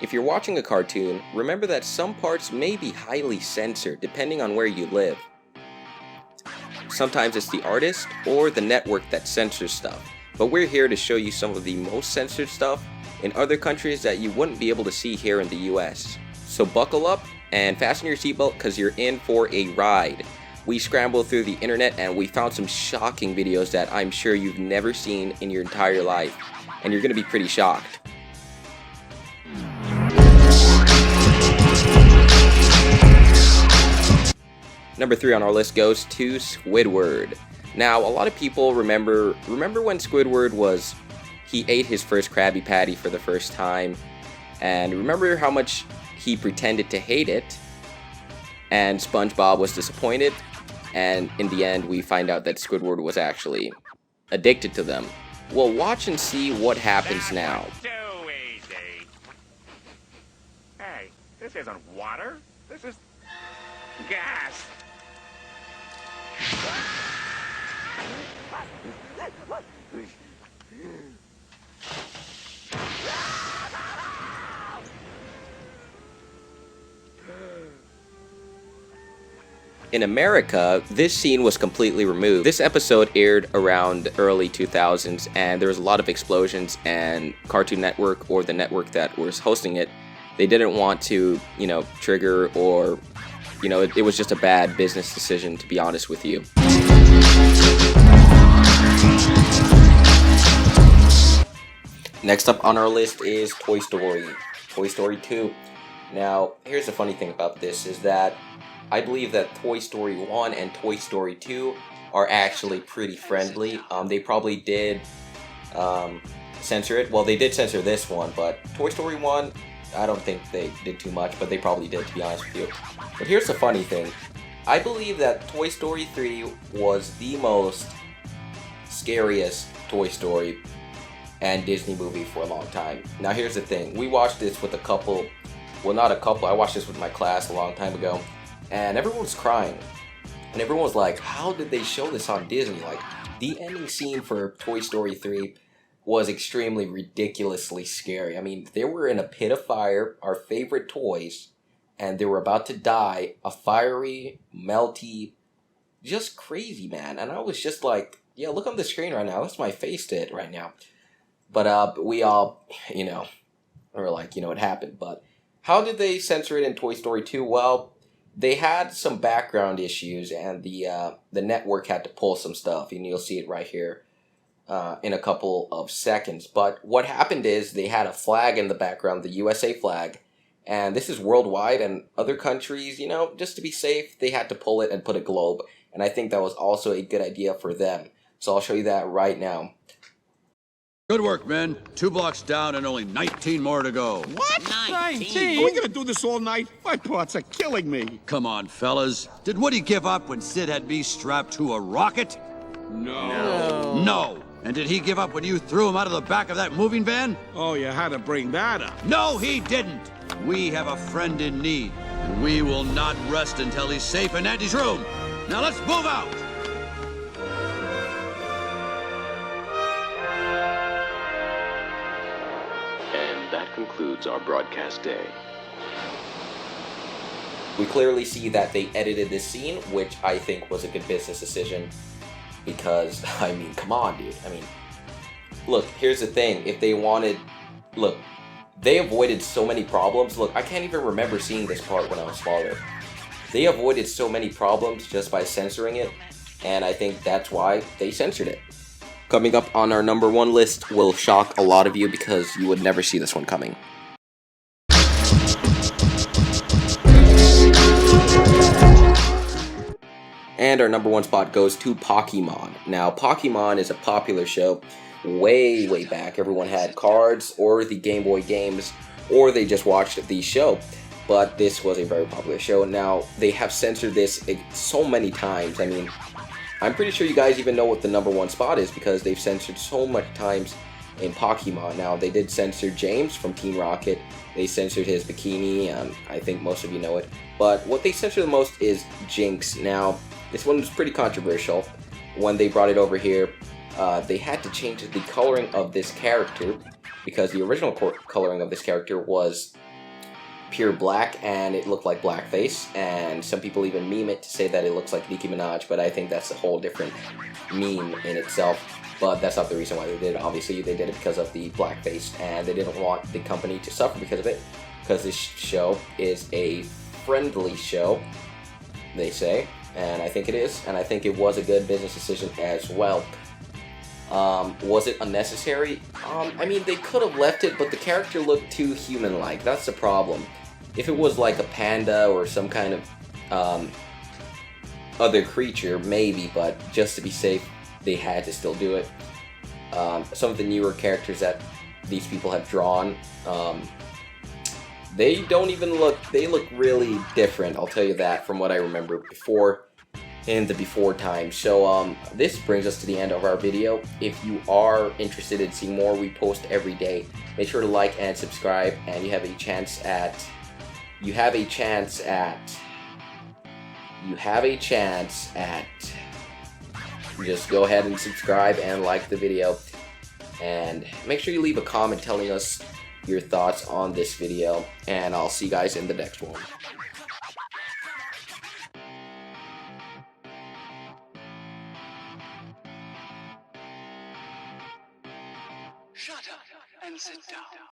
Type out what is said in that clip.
If you're watching a cartoon, remember that some parts may be highly censored depending on where you live. Sometimes it's the artist or the network that censors stuff, but we're here to show you some of the most censored stuff in other countries that you wouldn't be able to see here in the US. So buckle up and fasten your seatbelt because you're in for a ride. We scrambled through the internet and we found some shocking videos that I'm sure you've never seen in your entire life, and you're going to be pretty shocked. Number 3 on our list goes to Squidward. Now, a lot of people remember when Squidward he ate his first Krabby Patty for the first time, and remember how much he pretended to hate it, and Spongebob was disappointed, and in the end we find out that Squidward was actually addicted to them. Well, watch and see what happens now. Too easy. Hey, this isn't water. This is gas. In America, this scene was completely removed. This episode aired around early 2000s, and there was a lot of explosions, and Cartoon Network, or the network that was hosting it, they didn't want to, trigger, or, it was just a bad business decision, to be honest with you. Next up on our list is Toy Story 2. Now, here's the funny thing about this, is that I believe that Toy Story 1 and Toy Story 2 are actually pretty friendly. They probably did censor it. Well, they did censor this one, but Toy Story 1, I don't think they did too much, but they probably did, to be honest with you. But here's the funny thing. I believe that Toy Story 3 was the most scariest Toy Story and Disney movie for a long time. Now, here's the thing. We watched this with a couple, well, not a couple, I watched this with my class a long time ago. And everyone was crying. And everyone was like, how did they show this on Disney? Like, the ending scene for Toy Story 3 was extremely ridiculously scary. I mean, they were in a pit of fire, our favorite toys, and they were about to die. A fiery, melty, just crazy, man. And I was just like, yeah, look on the screen right now. That's my face to it right now. But we all, were like, it happened. But how did they censor it in Toy Story 2? Well, they had some background issues, and the network had to pull some stuff, and you'll see it right here in a couple of seconds. But what happened is they had a flag in the background, the USA flag, and this is worldwide, and other countries, just to be safe, they had to pull it and put a globe, and I think that was also a good idea for them. So I'll show you that right now. Good work, men. 2 blocks down and only 19 more to go. What? 19? Are we gonna do this all night? My parts are killing me. Come on, fellas. Did Woody give up when Sid had me strapped to a rocket? No. And did he give up when you threw him out of the back of that moving van? Oh, you had to bring that up. No, he didn't. We have a friend in need, and we will not rest until he's safe in Andy's room. Now let's move out. Concludes our broadcast day. We clearly see that they edited this scene, which I think was a good business decision, because, I mean, come on, dude. I mean, look, here's the thing. If they wanted, look, they avoided so many problems. Look, I can't even remember seeing this part when I was smaller. They avoided so many problems just by censoring it, and I think that's why they censored it. Coming up on our number 1 list will shock a lot of you because you would never see this one coming. And our number 1 spot goes to Pokeymon. Now, Pokeymon is a popular show way back. Everyone had cards or the Game Boy games, or they just watched the show. But this was a very popular show. Now, they have censored this so many times. I mean, I'm pretty sure you guys even know what the number 1 spot is because they've censored so much times in Pokeymon. Now, they did censor James from Team Rocket. They censored his bikini. I think most of you know it. But what they censor the most is Jinx. Now, this one was pretty controversial. When they brought it over here, they had to change the coloring of this character because the original coloring of this character was pure black and it looked like blackface, and some people even meme it to say that it looks like Nicki Minaj, but I think that's a whole different meme in itself. But that's not the reason why they did it. Obviously, they did it because of the blackface, and they didn't want the company to suffer because of it, because this show is a friendly show, they say, and I think it is, and I think it was a good business decision as well. Was it unnecessary? I mean, they could have left it, but the character looked too human-like. That's the problem. If it was like a panda or some kind of other creature, maybe, but just to be safe, they had to still do it. Some of the newer characters that these people have drawn, they don't even look, they look really different, I'll tell you that, from what I remember before, in the before time. So this brings us to the end of our video. If you are interested in seeing more, we post every day. Make sure to like and subscribe, and you have a chance at just go ahead and subscribe and like the video, and make sure you leave a comment telling us your thoughts on this video, and I'll see you guys in the next one. Shut up and sit down.